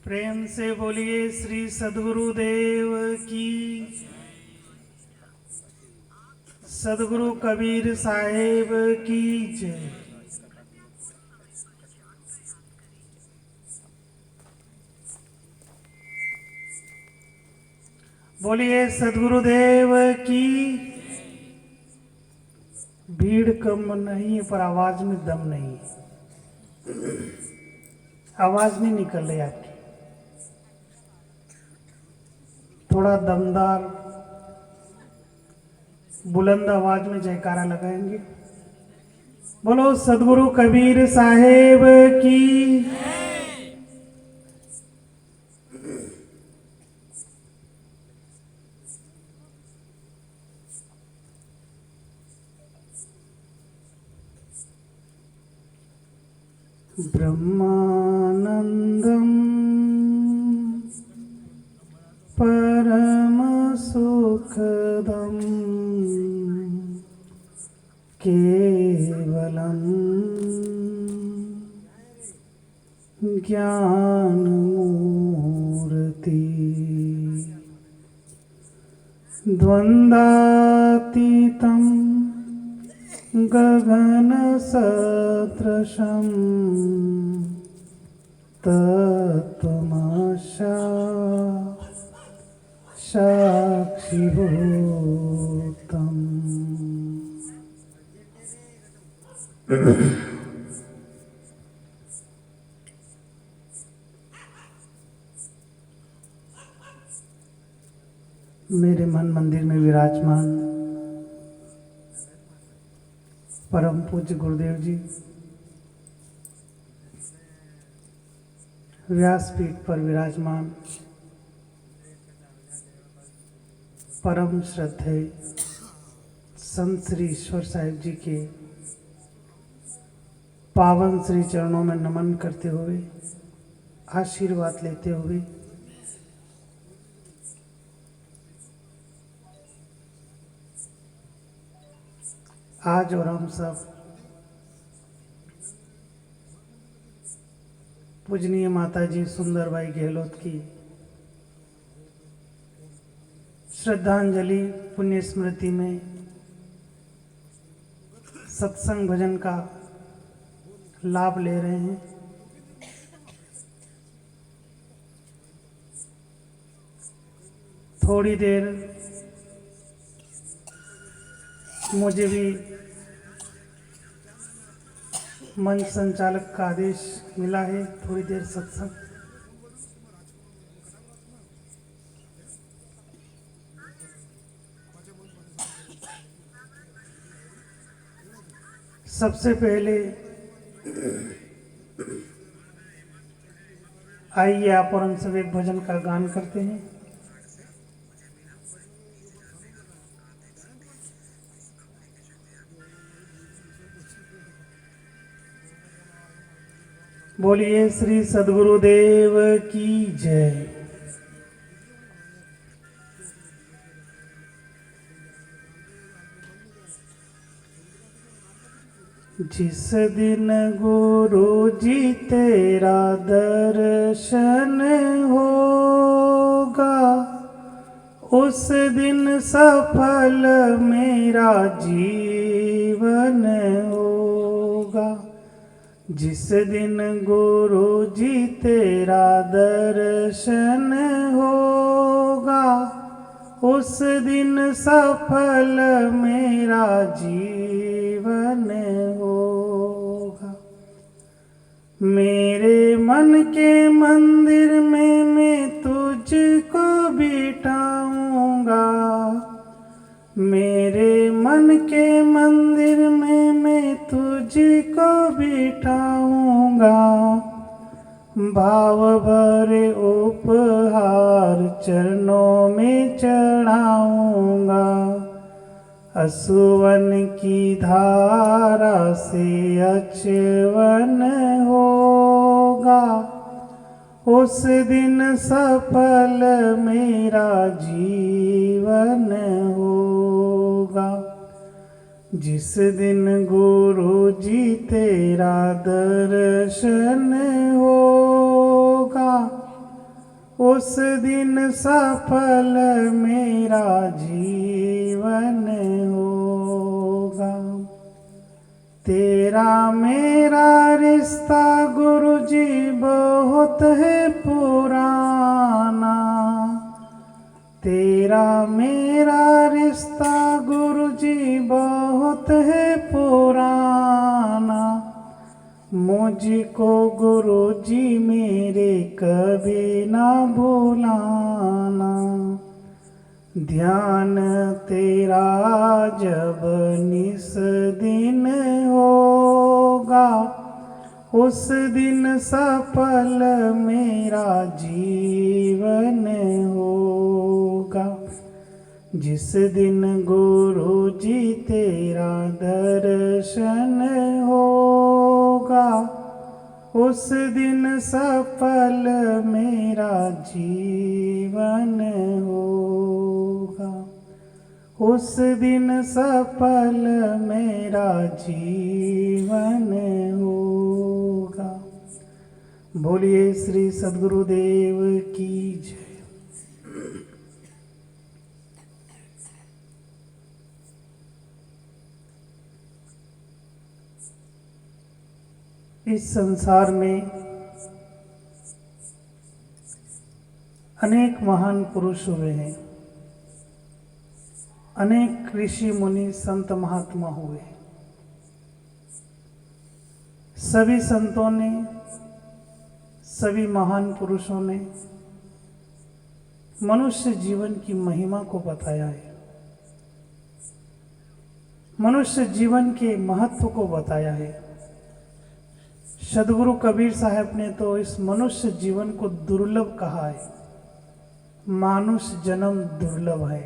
प्रेम से बोलिए श्री सद्गुरुदेव की। सद्गुरु कबीर साहेब की जय। बोलिए सद्गुरुदेव की। भीड़ कम नहीं है पर आवाज में दम नहीं है। आवाज नहीं निकल रही आपकी। थोड़ा दमदार बुलंद आवाज में जयकारा लगाएंगे। बोलो सद्गुरु कबीर साहेब की। ब्रह्मानंदम परम सुखदम केवलम ज्ञानमूर्ति द्वंद्वातीतं गगन सदृशं साक्षिभूतम्। मेरे मन मंदिर में विराजमान परम पूज्य गुरुदेव जी व्यासपीठ पर विराजमान परम श्रद्धेय संत श्री ईश्वर साहिब जी के पावन श्री चरणों में नमन करते हुए आशीर्वाद लेते हुए आज और हम सब पूजनीय माता जी सुंदरबाई गहलोत की श्रद्धांजलि पुण्य स्मृति में सत्संग भजन का लाभ ले रहे हैं। थोड़ी देर मुझे भी मंच संचालक का आदेश मिला है, थोड़ी देर सत्संग। सबसे पहले आइए आप और हम सब एक भजन का गान करते हैं। बोलिए श्री सद्गुरुदेव की जय। जिस दिन गुरु जी तेरा दर्शन होगा उस दिन सफल मेरा जीवन होगा। जिस दिन गुरु जी तेरा दर्शन होगा उस दिन सफल मेरा जीवन होगा। मेरे मन के मंदिर में मैं तुझको बिठाऊंगा। मेरे मन के मंदिर में मैं तुझको बिठाऊंगा। भाव भरे उपहार चरणों में चढ़ाऊंगा। असुवन की धारा से अचवन होगा उस दिन सफल मेरा जीवन होगा। जिस दिन गुरु जी तेरा दर्शन होगा उस दिन सफल मेरा जीवन होगा। तेरा मेरा रिश्ता गुरु जी बहुत है पुराना। तेरा मेरा रिश्ता गुरु जी बहुत है पुराना। मुझको गुरु जी मेरे कभी ना भुलाना। ध्यान तेरा जब निस दिन होगा, उस दिन सफल मेरा जीवन होगा। जिस दिन गुरु जी तेरा दर्शन होगा, उस दिन सफल मेरा जीवन होगा। उस दिन सफल मेरा जीवन होगा। बोलिए श्री सद्गुरुदेव की जय। इस संसार में अनेक महान पुरुष हुए हैं, अनेक ऋषि मुनि संत महात्मा हुए। सभी संतों ने, सभी महान पुरुषों ने मनुष्य जीवन की महिमा को बताया है, मनुष्य जीवन के महत्व को बताया है। सद्गुरु कबीर साहब ने तो इस मनुष्य जीवन को दुर्लभ कहा है। मानुष जन्म दुर्लभ है,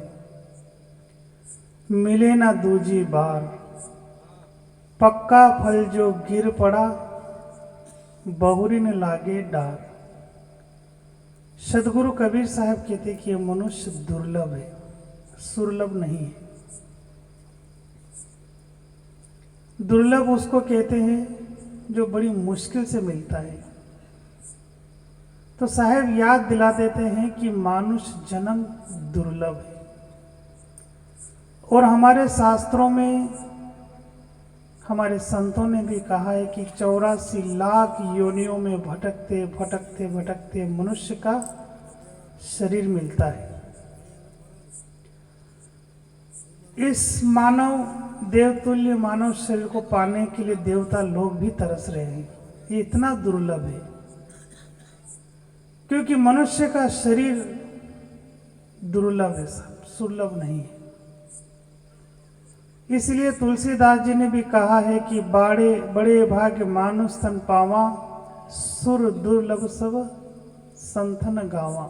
मिले ना दूजी बार। पक्का फल जो गिर पड़ा, बहुरी न लागे डार। सद्गुरु कबीर साहब कहते कि यह मनुष्य दुर्लभ है, सुलभ नहीं है। दुर्लभ उसको कहते हैं जो बड़ी मुश्किल से मिलता है। तो साहब याद दिला देते हैं कि मानुष जन्म दुर्लभ है। और हमारे शास्त्रों में, हमारे संतों ने भी कहा है कि 84 लाख योनियों में भटकते भटकते भटकते मनुष्य का शरीर मिलता है। इस मानव देवतुल्य मानव शरीर को पाने के लिए देवता लोग भी तरस रहे हैं। ये इतना दुर्लभ है क्योंकि मनुष्य का शरीर दुर्लभ है, सुलभ नहीं है। इसलिए तुलसीदास जी ने भी कहा है कि बड़े भाग्य मानुष तन पावा, सुर दुर्लभ सब संतन गावा।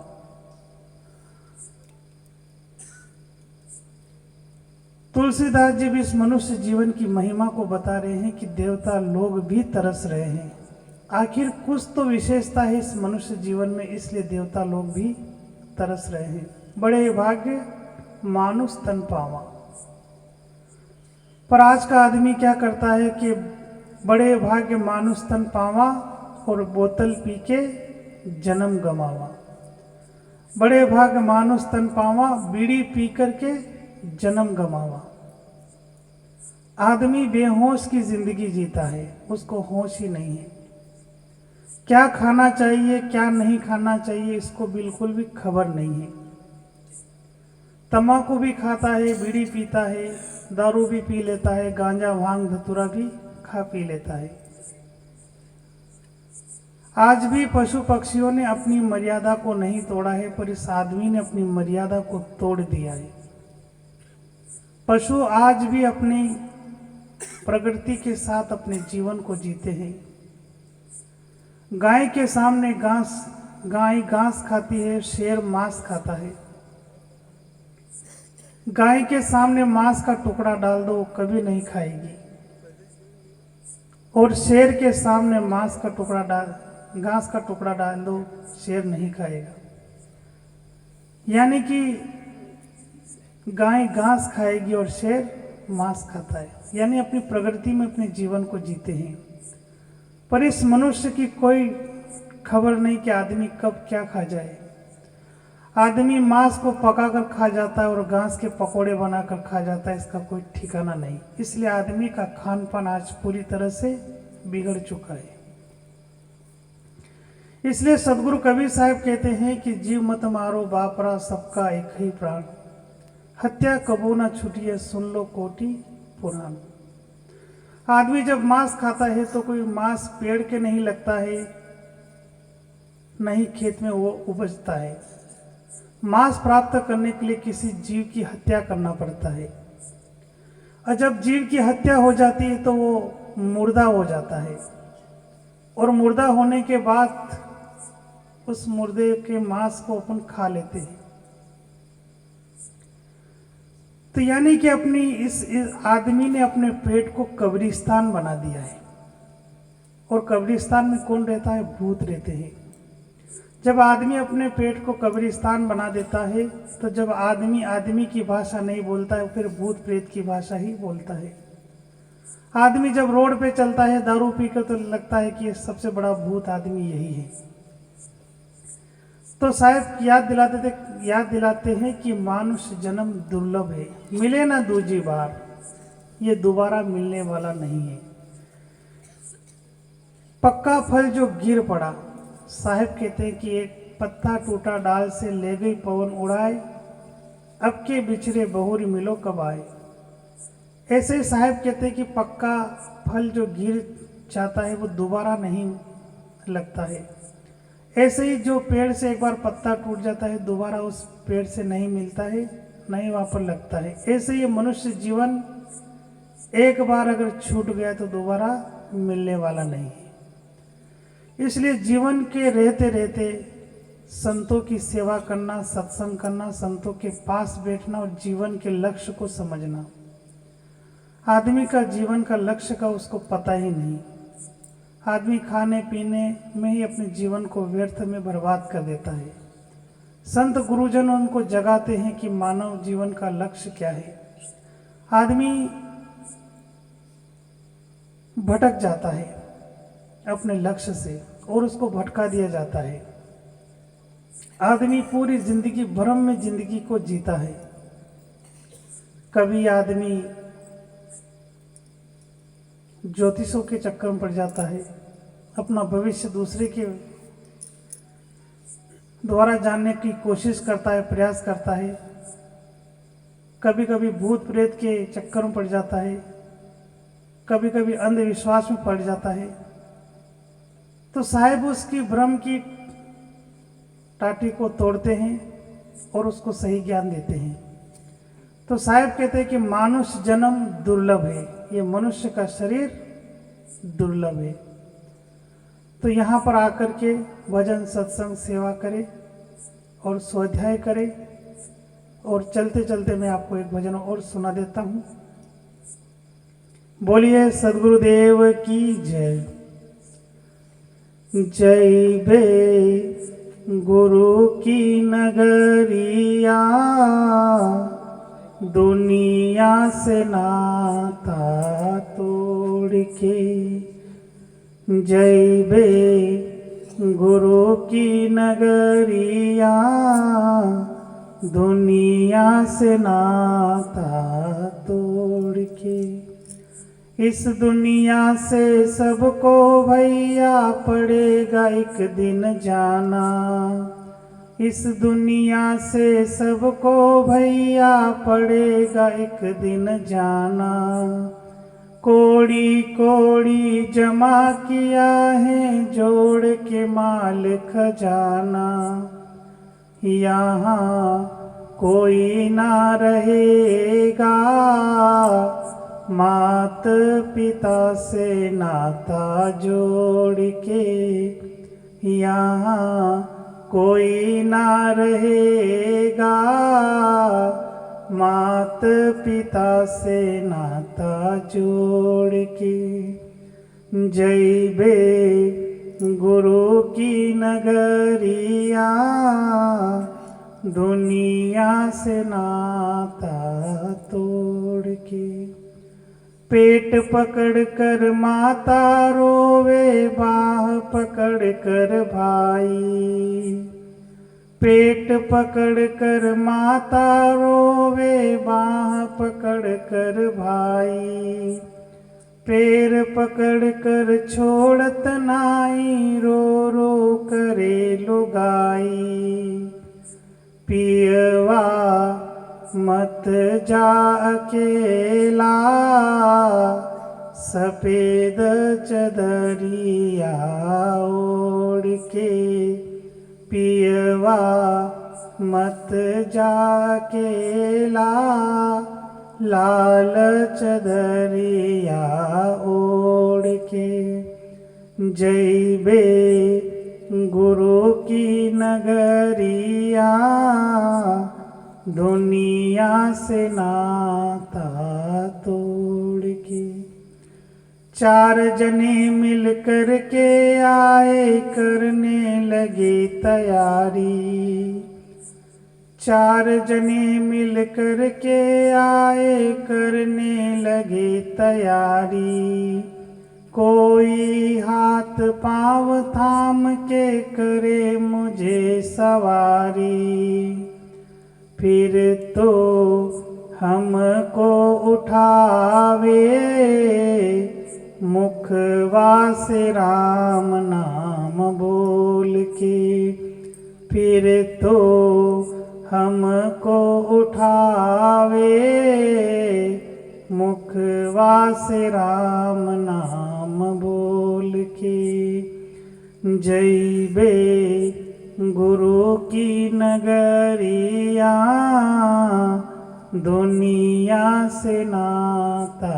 तुलसीदास जी भी इस मनुष्य जीवन की महिमा को बता रहे हैं कि देवता लोग भी तरस रहे हैं। आखिर कुछ तो विशेषता है इस मनुष्य जीवन में, इसलिए देवता लोग भी तरस रहे हैं। बड़े भाग्य मानुष तन पावा। पर आज का आदमी क्या करता है कि बड़े भाग्य मानुष तन पावा और बोतल पी के जन्म गमावा। बड़े भाग्य मानुष तन पावा, बीड़ी पी करके जन्म गमावा। आदमी बेहोश की जिंदगी जीता है, उसको होश ही नहीं है। क्या खाना चाहिए क्या नहीं खाना चाहिए इसको बिल्कुल भी खबर नहीं है। तम्बाकू भी खाता है, बीड़ी पीता है, दारू भी पी लेता है, गांजा भांग धतूरा भी खा पी लेता है। आज भी पशु पक्षियों ने अपनी मर्यादा को नहीं तोड़ा है, पर इस आदमी ने अपनी मर्यादा को तोड़ दिया है। पशु आज भी अपनी प्रकृति के साथ अपने जीवन को जीते हैं। गाय के सामने गाय घास खाती है, शेर मांस खाता है। गाय के सामने मांस का टुकड़ा डाल दो, वो कभी नहीं खाएगी। और शेर के सामने घास का टुकड़ा डाल दो, शेर नहीं खाएगा। यानी कि गाय घास खाएगी और शेर मांस खाता है, यानी अपनी प्रकृति में अपने जीवन को जीते हैं। पर इस मनुष्य की कोई खबर नहीं कि आदमी कब क्या खा जाए। आदमी मांस को पकाकर खा जाता है और घास के पकोड़े बनाकर खा जाता है, इसका कोई ठिकाना नहीं। इसलिए आदमी का खान पान आज पूरी तरह से बिगड़ चुका है। इसलिए सदगुरु कबीर साहब कहते हैं कि जीव मत मारो बापरा, सबका एक ही प्राण, हत्या कबू न छुटिए, सुन लो कोटि पुराण। आदमी जब मांस खाता है तो कोई मांस पेड़ के नहीं लगता है, नहीं खेत में वो उपजता है। मांस प्राप्त करने के लिए किसी जीव की हत्या करना पड़ता है, और जब जीव की हत्या हो जाती है तो वो मुर्दा हो जाता है, और मुर्दा होने के बाद उस मुर्दे के मांस को अपन खा लेते हैं। तो यानी कि अपनी इस आदमी ने अपने पेट को कब्रिस्तान बना दिया है। और कब्रिस्तान में कौन रहता है? भूत रहते हैं। जब आदमी अपने पेट को कब्रिस्तान बना देता है तो जब आदमी आदमी की भाषा नहीं बोलता है, फिर भूत प्रेत की भाषा ही बोलता है। आदमी जब रोड पे चलता है दारू पीकर तो लगता है कि सबसे बड़ा भूत आदमी यही है। तो साहब याद दिलाते हैं कि मानुष जन्म दुर्लभ है, मिले ना दूजी बार, ये दोबारा मिलने वाला नहीं है। पक्का फल जो गिर पड़ा, साहब कहते हैं कि एक पत्ता टूटा डाल से ले गई पवन उड़ाए, अब के बिछड़े बहुरी मिलो कब आए। ऐसे ही साहब कहते हैं कि पक्का फल जो गिर जाता है वो दोबारा नहीं लगता है। ऐसे ही जो पेड़ से एक बार पत्ता टूट जाता है दोबारा उस पेड़ से नहीं मिलता है, नहीं वहाँ पर लगता है। ऐसे ही मनुष्य जीवन एक बार अगर छूट गया तो दोबारा मिलने वाला नहीं है। इसलिए जीवन के रहते रहते संतों की सेवा करना, सत्संग करना, संतों के पास बैठना और जीवन के लक्ष्य को समझना। आदमी का जीवन का लक्ष्य का उसको पता ही नहीं। आदमी खाने पीने में ही अपने जीवन को व्यर्थ में बर्बाद कर देता है। संत गुरुजन उनको जगाते हैं कि मानव जीवन का लक्ष्य क्या है। आदमी भटक जाता है अपने लक्ष्य से और उसको भटका दिया जाता है। आदमी पूरी जिंदगी भ्रम में जिंदगी को जीता है। कभी आदमी ज्योतिषों के चक्कर में पड़ जाता है, अपना भविष्य दूसरे के द्वारा जानने की कोशिश करता है, प्रयास करता है। कभी कभी भूत प्रेत के चक्कर में पड़ जाता है, कभी कभी अंधविश्वास में पड़ जाता है। तो साहिब उसकी भ्रम की टाटी को तोड़ते हैं और उसको सही ज्ञान देते हैं। तो साहिब कहते हैं कि मानुष जन्म दुर्लभ है, ये मनुष्य का शरीर दुर्लभ है। तो यहाँ पर आकर के भजन सत्संग सेवा करें और स्वाध्याय करें। और चलते चलते मैं आपको एक भजन और सुना देता हूँ। बोलिए सद्गुरुदेव की जय। जय बे गुरु की नगरिया, दुनिया से नाता तोड़ के। जय बे गुरु की नगरिया, दुनिया से नाता तोड़ के। इस दुनिया से सबको भैया पड़ेगा एक दिन जाना। इस दुनिया से सबको भैया पड़ेगा एक दिन जाना। कोड़ी कोड़ी जमा किया है जोड़ के माल खजाना। यहाँ कोई ना रहेगा, मात पिता से नाता जोड़ के। यहाँ कोई ना रहेगा, मात पिता से नाता जोड़ के। जय बे गुरु की नगरिया, दुनिया से नाता तोड़ के। पेट पकड़ कर माता रोवे, बाह पकड़ कर भाई। पेट पकड़ कर माता रोवे, बाह पकड़ कर भाई, पैर पकड़ कर छोड़त नाई, रो रो करे लुगाई। पियवा मत जा अकेला, सफेद चदरिया ओढ़ के। पियवा मत जा अकेला, लाल चदरिया ओढ़ के। जैबे गुरु की नगरिया, दुनिया से नाता तोड़ के। चार जने मिल कर के आए, करने लगे तैयारी। चार जने मिल कर के आए, करने लगे तैयारी। कोई हाथ पाँव थाम के करे मुझे सवारी। फिर तो हमको उठावे, मुखवा से राम नाम बोल के। फिर तो हमको उठावे, मुखवा से राम नाम बोल के। जैबे गुरु की नगरिया, दुनिया से नाता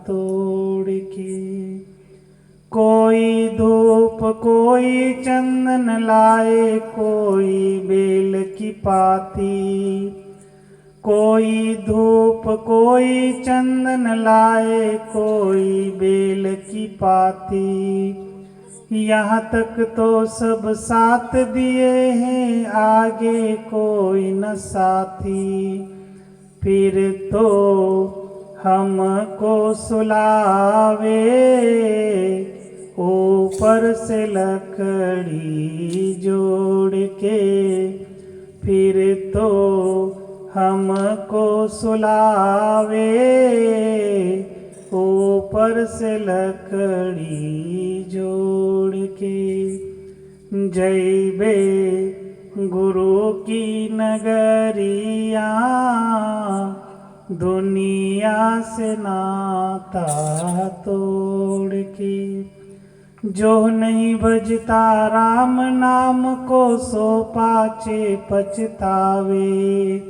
तोड़ के। कोई धूप कोई चंदन लाए, कोई बेल की पाती। कोई धूप कोई चंदन लाए, कोई बेल की पाती। यहाँ तक तो सब साथ दिए हैं, आगे कोई न साथी। फिर तो हमको सुलावे, ऊपर से लकड़ी जोड़ के। फिर तो हमको सुलावे, ऊपर से लकड़ी जोड़ के। जैबे गुरु की नगरिया, दुनिया से नाता तोड़ के। जो नहीं भजता राम नाम को, सो पाछे पछतावे।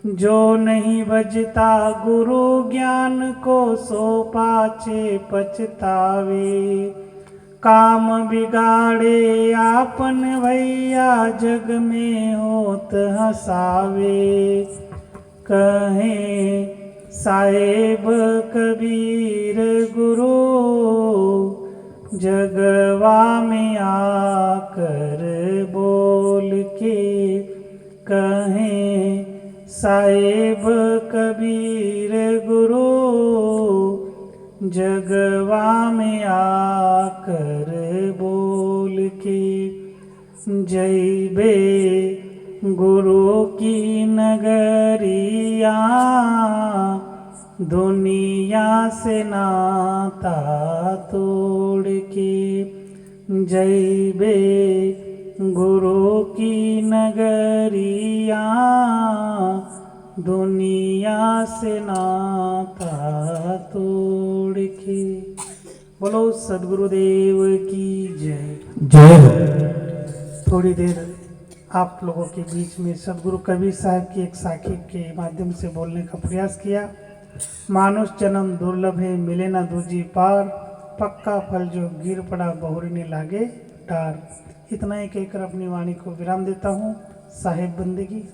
जो नहीं भजता गुरु ज्ञान को, सो पाछे पछतावे। काम बिगाड़े आपन भैया, जग में होत हसावे। कहें साहेब कबीर गुरु, जगवा में आकर बोल के। कहें साहेब कबीर गुरु, जगवा में आकर बोल के। जैबे गुरु की नगरिया, दुनिया से नाता तोड़ के। जैबे गुरु की नगरिया, दुनिया से नाता तोड़ के। बोलो सद्गुरुदेव की जय। जय। थोड़ी देर आप लोगों के बीच में सद्गुरु कबीर साहब की एक साखी के माध्यम से बोलने का प्रयास किया। मानुष जन्म दुर्लभ है, मिले ना दूजी पार। पक्का फल जो गिर पड़ा, बहुरी ने लागे डार। इतना ही कहकर अपनी वाणी को विराम देता हूँ। साहेब बंदगी।